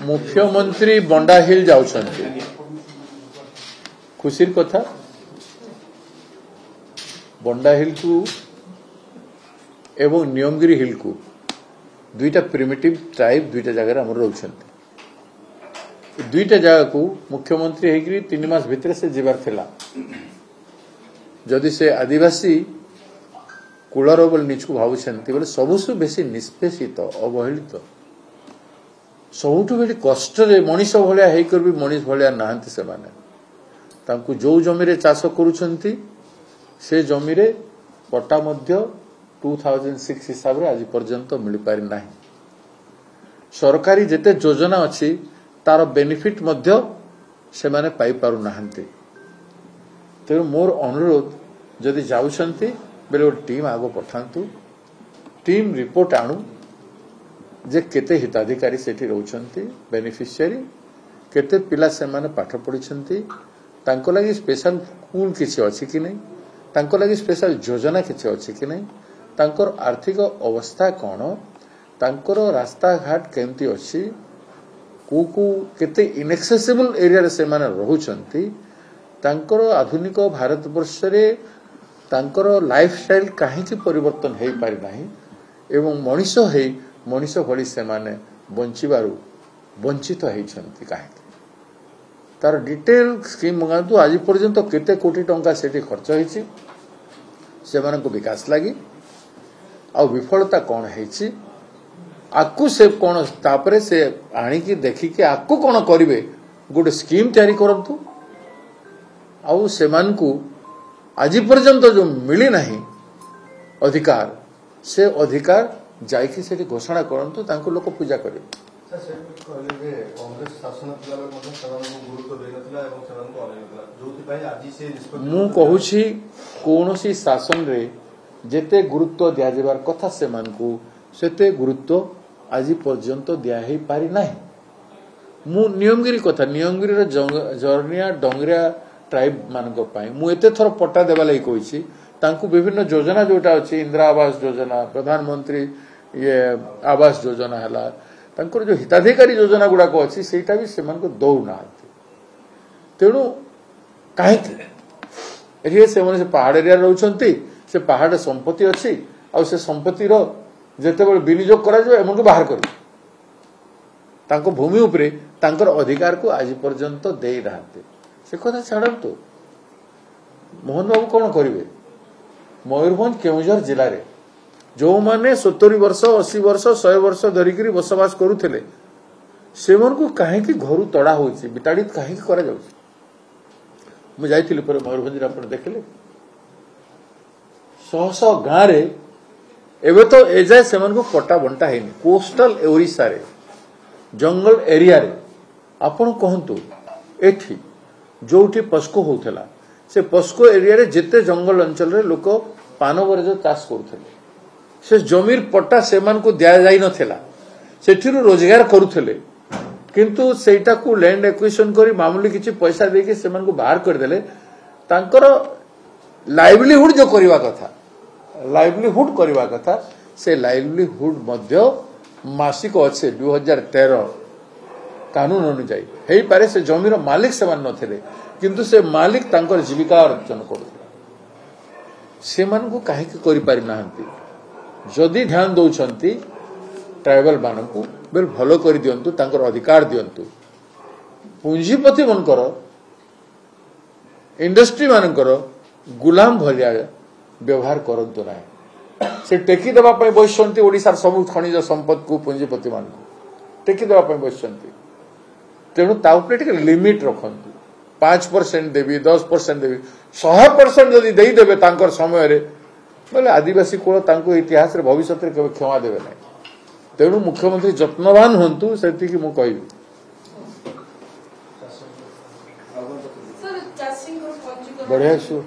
मुख्यमंत्री बंडा हिल जाउछन्ति खुशीर कथा बंडा हिल को एवं नियमगिरी हिल को दुईटा प्रिमिटिव ट्राइब दुईटा जगह आम रोचन्ति दुईटा जगह को मुख्यमंत्री होगी 3 मास भितर से जीवार थिला जदि से आदिवासी कूलर बोल निजको भावुंट बोले सबुसु बेसी निष्पेषित अवहेलित सबुठु बेसी कष्ट मनीष भाया होकर भी मनीष भाया नहांती से माने तांकु जो जमी रे चाष करुछंती से जमी रे पट्टा मध्य 2006 हिसाब रे आज पर्यंत मिल पारि नाही सरकारी जेते योजना अछि तार बेनिफिट मध्य से माने पाई पारु नाहंती तेणु मोर अनुरोध जदि जाउछंती बेले गोटे टीम आगो पठांतु टीम रिपोर्ट आणु जे केते हिताधिकारी सेठी रहउछंती बेनिफिशियरी केते पिला से माने पाठ पढिछंती तांको लागि स्पेशल स्कूल किछि अछि कि नै तांको लागि स्पेशल योजना किछि अछि कि नै तांकर आर्थिक अवस्था कोन तांकर रास्ता घाट केमती अछि को केते इनएक्सेसिबल एरिया रे से माने रहउछंती तांकर आधुनिक भारत वर्ष रे तांकर लाइफस्टाइल काहे कि परिवर्तन हेई पारि नाही एवं मनीष भली से माने बंचिबारु वंचित हेइछंती काहे तार डिटेल स्कीम मंगातु आज पर्यंत केते कोटी टंका सेठी खर्च हेछि से मानको विकास लागि आ विफलता कोन हेछि आकु से कोन तापरे से आणी की देखि के आकु कोन करिवे गोटे स्कीम तयारी करंतु आ से मानको आज पर्यंत जो मिली नहीं अधिकार से अधिकार जाइकी से घोषणा करंतु तांको लोक पूजा करिवे मु कहूछि कोनोसी शासन रे जेते गुरुत्व दिया जेबार कथा से मानकु सेते गुरुत्व आज पर्यंत दिया हे पारि नाही मु नियमगिरी कथा नियमगिरी रे जर्निया डंगरिया ट्राइब मानको पाई मु एते थर पट्टा देबा लागि कहिछि तांकु विभिन्न योजना जोटा अछि इंदिरा आवास योजना प्रधानमंत्री ये आवास योजना हला तांकर जो हिताधिकारी योजना गुडा को अछि सेटा भी से मानको दौ ना तेणु काहे एरिया से माने से पहाड़ एरिया रहउछंती से पहाड़ संपत्ति अछि आ से संपत्ति रो जेते बेल विनियोग करा जो एमन को बाहर करी तांको भूमि उपरे तांकर अधिकार को आज पर्यंत देई रहते से कथा छाड़तु मोहन बाबू कौन करेंगे मयूरभंज केउझर जिले में जो माने 70 वर्ष 80 वर्ष 100 वर्ष धरिक बसवास करुले से कहीं घर तड़ा हो विताड़ित कहीं मुझे मयूरभंज आप देखले शह शह गाँव रे एवं तो एजाए से पट्टा बंटा है कोस्टल ओडिशा रे जंगल एरिया रे आपन कहतु एठी जोठी पस्को होउथला से पस्को एरिया रे जेते जंगल अंचल रे लोक पान बरज चाष करुथले से जमीर पट्टा सेमान को दिया जाई नथिला सेठिरु रोजगार करुथले किंतु सेटा को लैंड एक्विजिशन करी मामूली किछि पैसा देके सेमान को बाहर कर देले तांकर लाइवलीहुड जो करबा कथा से लाइवलीहुड मध्य मासिक अच्छे 2013 कानून अनुଯାयी हेई पारे से जमीर मालिक से मान नथिले किंतु से मालिक तांकर जीविका अर्जन करुथले से मान को काहे के करि पारि नाहंती जदि ध्यान दउछंती ट्राइबल मानकू बेल भलो करि दियंतु तांकर अधिकार दियंतु पूंजीपति मनकर इंडस्ट्री मानकर गुलाम भलिया व्यवहार करंतु नाही से टेकी देबा पय बसंती ओडिसा सब खनिज संपद को पूंजीपति मान टेकी देबा पय बसंती तेणु ता उपरे टिके लिमिट रखंतु 5% देवी 10% देवी 100% जदि देई देबे तांकर समय रे बोले आदिवासी कोल तांको इतिहास रे भविष्य रे केबे क्षमा देबे नै तेणु मुख्यमंत्री जत्नवान होंतु सेति कि मु कहिबी बढ़िया सु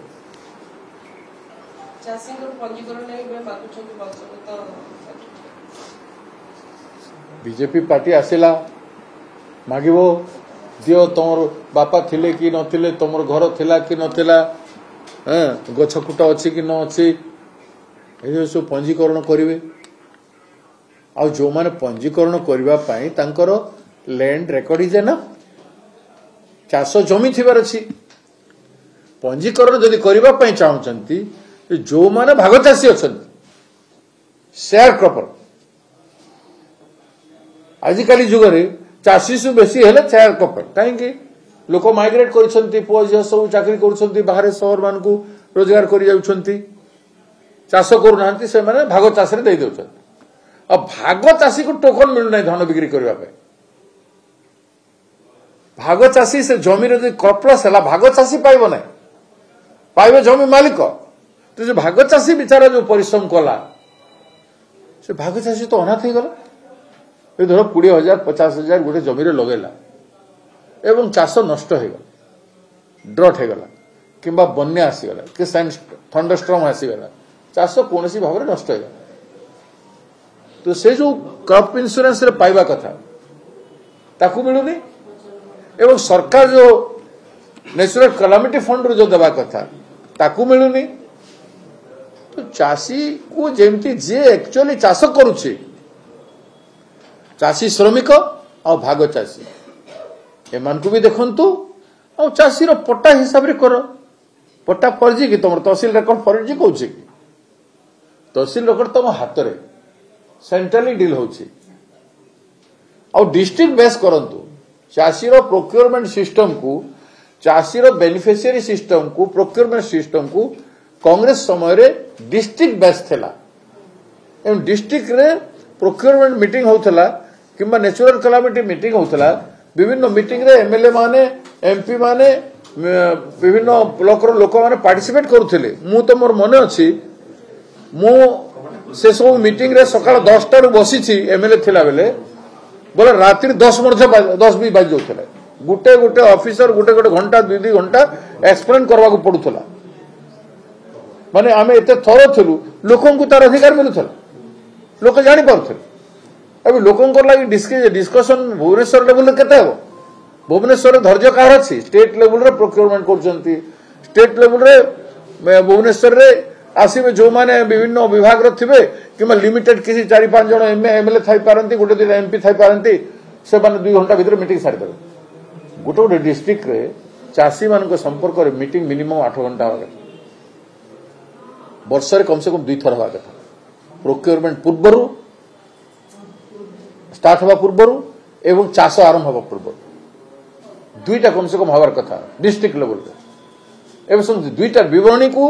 बीजेपी पार्टी आसिला मागिबो दियो तमर बापा थिले कि नथिले तमर घर थिला कि नथिला गछ खुटा अछि कि न अछि ए सब पंजीकरण करिवे आ जो माने पंजीकरण करबा पई तांकर लैंड रेकर्ड इज एनफ चाष जमी थिबार अछि पंजीकरण जदि करबा पई चाहउचंती जो माने भाग चाषी अछंती शेयर क्रॉपर आजिकाली जुग रे चाषी सु बेसी हेले शेयर क्रॉपर काहेकि लोक माइग्रेट करछंती पुओ झियो सब चाकरी करछंती बाहर शहर मान को रोजगार करि जाउछंती चाष करू नांती से माने भाग चाष रे दे देउछंती अब भाग चाषी को टोकन मिलु नै धान बिक्री करबा पे भाग चाषी से जमी रे क्रॉप लॉस हला भाग चाषी पाइबो नै पाइबो जमी मालिक तो जो भाग चाषी बिचारा जो परिश्रम कला से भाग चाषी तो अनाथ गला ए धर 20,000 50,000 गोटे जमी रे लगेला एवं चाष नष्ट हो गला ड्रट हो गला किंबा बन्या आसी गला कि थंडरस्टॉर्म आसी गला चाष कोनोसी भाव रे नष्ट हो गला तो से जो क्रॉप इंश्योरेंस रे पाइबा कथा ताकू मिलुनी एवं सरकार जो नेचुरल कैलामिटी फंड रो जो देबा कथा ताकू मिलुनी तो चाषी को जेमती जे एक्चुअली चाष करूछे चाषी श्रमिक और भाग चाषी एमान को भी देखंतु और चाषी रो पट्टा हिसाब रे करो पट्टा फर्जी कि तुम तहसील रेकर्ड फर्जी कहूचे कि तहसील रेकर्ड तुम हाथ रे सेंट्रली डील होची और डिस्ट्रिक्ट बेस करंतु चाषी रो प्रोक्योरमेंट सिस्टम को चाषी रो बेनिफिशियरी सिस्टम को प्रोक्योरमेंट सिस्टम को कांग्रेस समय रे डिस्ट्रिक्ट बेस थेला एवं डिस्ट्रिक्ट रे प्रोक्योरमेंट मीटिंग होथला किंबा नेचुरल कैलामिटी मीटिंग होथला विभिन्न मीटिंग रे एमएलए माने एमपी माने विभिन्न ब्लॉक रो लोक माने पार्टिसिपेट करूथिले मु तो मोर मने अछि मु से सब मीटिंग रे सकाळ 10 टा बसी छी एमएलए थिला बेले बोले रात्रि 10 भी बाज जाउथले गुटे गुटे ऑफिसर गुटे गुटे घंटा 2 घंटा एक्सप्लेन करबा को पडुथला माने आमे एते थरो थलु लोकन को तार अधिकार मिलुथला लोक जानि पारथले अब लोकन को लागि डिस्कशन भुवनेश्वर लेवल रे केते हो भुवनेश्वर धैर्य कार अछि स्टेट लेवल रे प्रोक्योरमेंट करजंती स्टेट लेवल रे भुवनेश्वर रे आसीबे जो माने विभिन्न विभाग रो थिबे किमा लिमिटेड किसी 4-5 जण एमएलए थाई पारंती गोटे दिन एमपी थाई पारंती से माने 2 घंटा भीतर मीटिंग सारि देबे गोटे गोटे डिस्ट्रिक्ट रे चाषी मान को संपर्क रे मीटिंग मिनिमम 8 घंटा हो वर्ष रे कम से कम 2 थर होगा कथा प्रोक्योरमेंट पूर्वरु स्टार्ट हवा पूर्वरु एवं चाष आरंभ हवा पूर्वरु 2टा कम से कम हवार कथा डिस्ट्रिक्ट लेवल रे एवं 2टा विवरणी को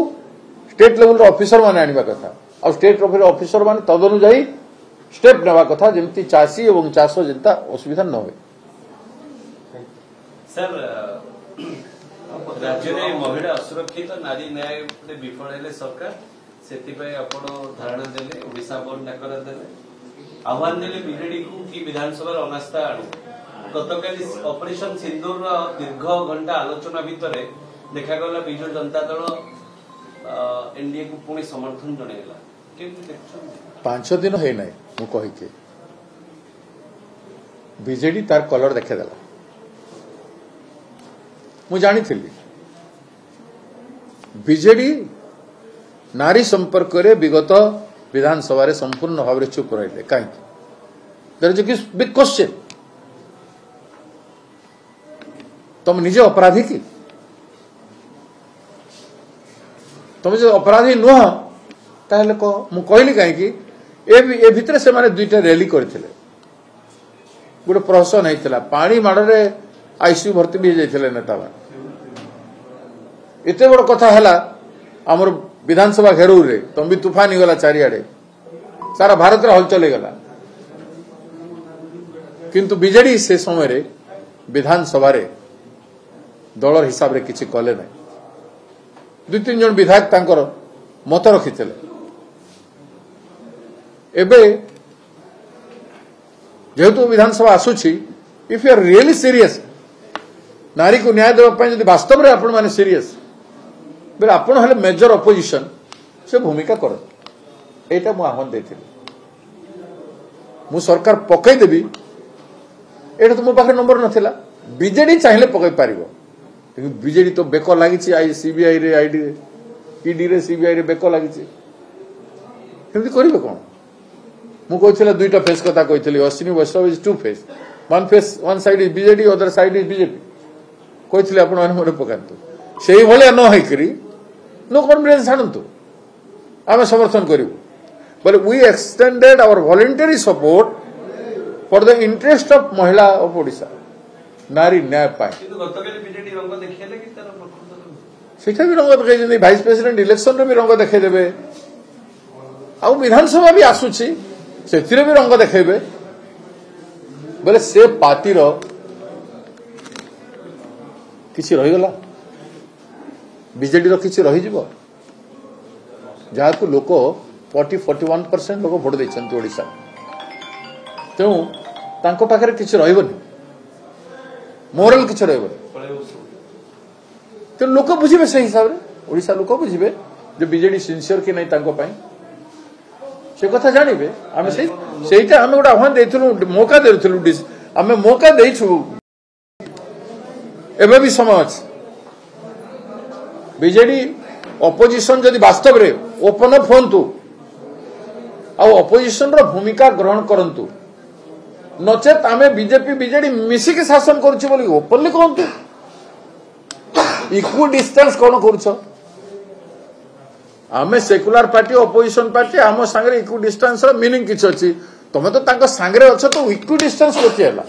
स्टेट लेवल रो ऑफिसर माने आनिबा कथा और स्टेट लेवल ऑफिसर माने तदनुसारी स्टेप नेबा कथा जेमती चाषी एवं चाष जनता असुविधा न होय सर राज्य रे महिला असुरक्षित नारी न्याय विफल हेले सरकार सेति पय आपण धारणा देले ओडिसा बोर्ड डाकर देले आह्वान देले बीजेडी को की विधानसभा अनास्था आणु गतकाली ऑपरेशन सिंदूर दीर्घ घंटा आलोचना भितरे देखा गला बिजू जनता दल एनडीए को पुणी समर्थन जणेला केमति देखछन 5 दिन हे नै मु कहि के बीजेडी तार कलर देखे देला मु जानी थिली बीजेडी नारी संपर्क रे विगत विधानसभा रे संपूर्ण भाव रे चुप रहिले काहे there is a big question तुम निजे अपराधी की तुम जो अपराधी नुह ताहले को मु कहली काहे कि ए भितर से माने 2टा रैली करथिले गोटे प्रहसन हेतिला पानी माडरे आईसीयू भर्ती भी जाइथिले नेता बा एते बड़ कथा हला हमर विधानसभा घेरऊ रे तुम भी तूफान ही गला चारियाडे सारा भारत रे हलचल गला किंतु बीजेडी से समय रे विधानसभा रे दलर हिसाब रे किछि कले नै 2-3 जन विधायक तांकर मत रखिथिले एबे जेहेतु विधानसभा आसुछि if you are really serious नारी को न्याय देबा पय यदि वास्तव रे आपण माने सीरियस बेले आपण हले मेजर अपोजिशन से भूमिका कर एटा मु आह्वान देथिली मु सरकार पकई देबी एटा तो मो पाखे नंबर नथिला बीजेडी चाहिले पकई पारिबो लेकिन बीजेडी तो बेको लागिछि आई सीबीआई रे आईडी रे ईडी रे सीबीआई रे बेको लागिछि केमति करिवे कोन मु कहथिला 2टा फेस कथा कहथिली Ashwini Vaishnaw is 2 face one side is BJD other side is BJP कहते आप मन पकातु से भाया न होकरी नो कॉन्फिडेंस छाड़ू आम समर्थन करूँ बोले we extended our voluntary support for the interest of महिला ऑफ ओडिशा नारी न्याय पाए सेटा भी रंग देखा भाइस प्रेसिडेंट इलेक्शन रे भी रंग देखदेवे आ विधानसभा भी आसुची से भी रंग देखेबे बोले से पार्टी किसी रहीगला बीजेडी किसी रहीजिव जहाँ लोक 40-41% लोक भोट देते ओडिशा तेणु तांको पाखरे किसी रहिबनी मोरल किसी रहिबनी तो लोक बुझे से हिसाब से ओडिशा लोक बुझे जो बीजेडी सिंसियर कि नहीं तांको पाई से कथा जानवे आम से आम गोटे आह्वान देथिलु मौका देथिलु आम मौका देइछु एबे भी समय अच्छे बीजेडी अपोजिशन जदि वास्तव रे ओपन अप होंतु आ अपोजिशन रो भूमिका ग्रहण करंतु नचेत आमे बीजेपी बीजेडी मिसिक शासन करूछि बोली ओपनली कहंतु इक्वल डिस्टेंस कोन करूछ आमे सेकुलर पार्टी अपोजिशन पार्टी आम सांगे इक्वल डिस्टेंस रो मीनिंग किछ अछि तमे तो तांका सांगे अछ तो इक्वल डिस्टेंस कोथि हैला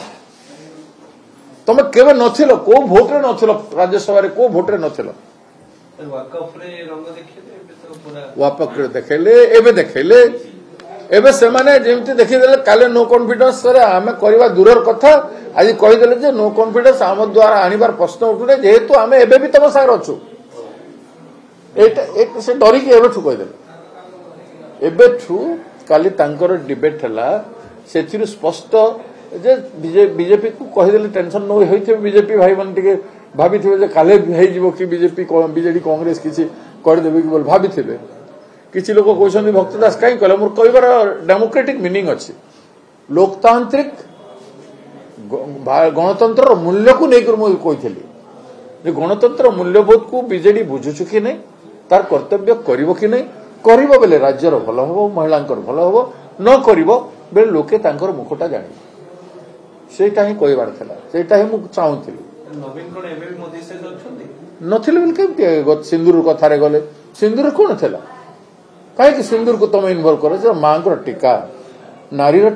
तमे केबे नथिलो को भोट रे नथिलो राज्यसभा रे को भोट रे नथिलो वाकफ रे रंग देखिले तो पूरा वाकफ रे देखैले एबे से माने जेमति देखि देले काले नो कॉन्फिडेंस रे आमे करबा दूरर कथा आज कहि देले जे नो कॉन्फिडेंस आम द्वारा आनिबार प्रश्न उठुले जेहेतु आमे एबे भी तम सागर अछु एक से डरी के एबे ठु कहि देले एबे ठु काली तांकर डिबेट हला सेथिरु स्पष्ट जे बीजेपी को कहि देले टेंशन न होइथे बीजेपी भाई मन टिके भाभी थे जे काले हे जीवो कि बीजेपी बीजेडी कांग्रेस किसी कर देबे कि बोल भाभी थे किसी लोग कहते भक्तदास कहीं कहले मोर कहबार डेमोक्रेटिक मीनिंग अच्छे लोकतांत्रिक गणतंत्र मूल्य को लेकर मुझे गणतंत्र मूल्यबोध को बीजेडी बुझुछु कि नहीं तार कर्तव्य करिवो कि नहीं करिवो बेले राज्यर भल हबो महिलांकर भल हबो न करिवो बेले लोके तांकर मुखटा जानि सेटा ही कहबार थला सेटा ही मु चाहुथिली नवीन कोन एबे भी मोदी से अछंती नथिले बेले केमति सिंदूर कथा रे गले सिंदूर कोन थला कहीं सिंदूर को तुम इनवल्व कर जो माँ को टीका नारीर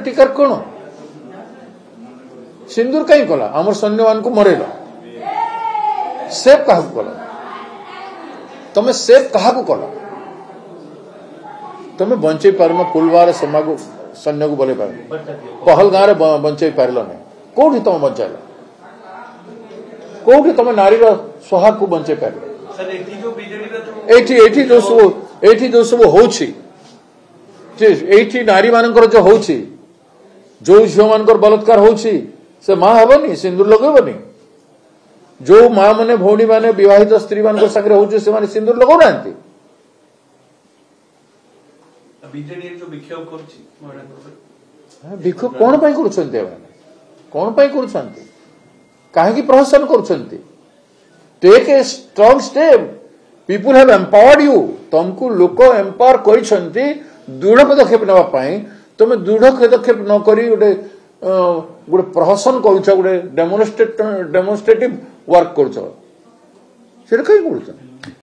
टीका कौन सिंदूर कहीं कला आम सैन्य मान को मरेल सेव क्या कल तुम सेव क्या कल तुम बंचे पारन पुलवार सेना को सैन्य को बोले पार पहलगाँव में बंचे पार नहीं कौटी तुम बचाइल कौटी तुम नारीर सुहाग को बंचे पार जो सब होची नारी मानकर जो होची जो झील मानकर बलात्कार होची से माँ हेबनी सिंदूर लगेबनी जो माँ माने भौणी माने विवाहित स्त्री मान संगे होची से माने सिंदूर लगौ नांती बीजेडी जो विक्षोभ करछि विक्षोभ कोन पई करूछन्ते कोन पई करूछन्ते काहे की प्रहसन करूछन्ते take a strong step people have empowered you तुमको लोक एम्पावर करिसंती दृढ़ पदक्षेप नेबा पई तुम दृढ़ पदक्षेप न करी गोटे प्रहसन करूछ गोटे डेमोन्स्ट्रेटिव वर्क करूछ सेटा कहीं करूछ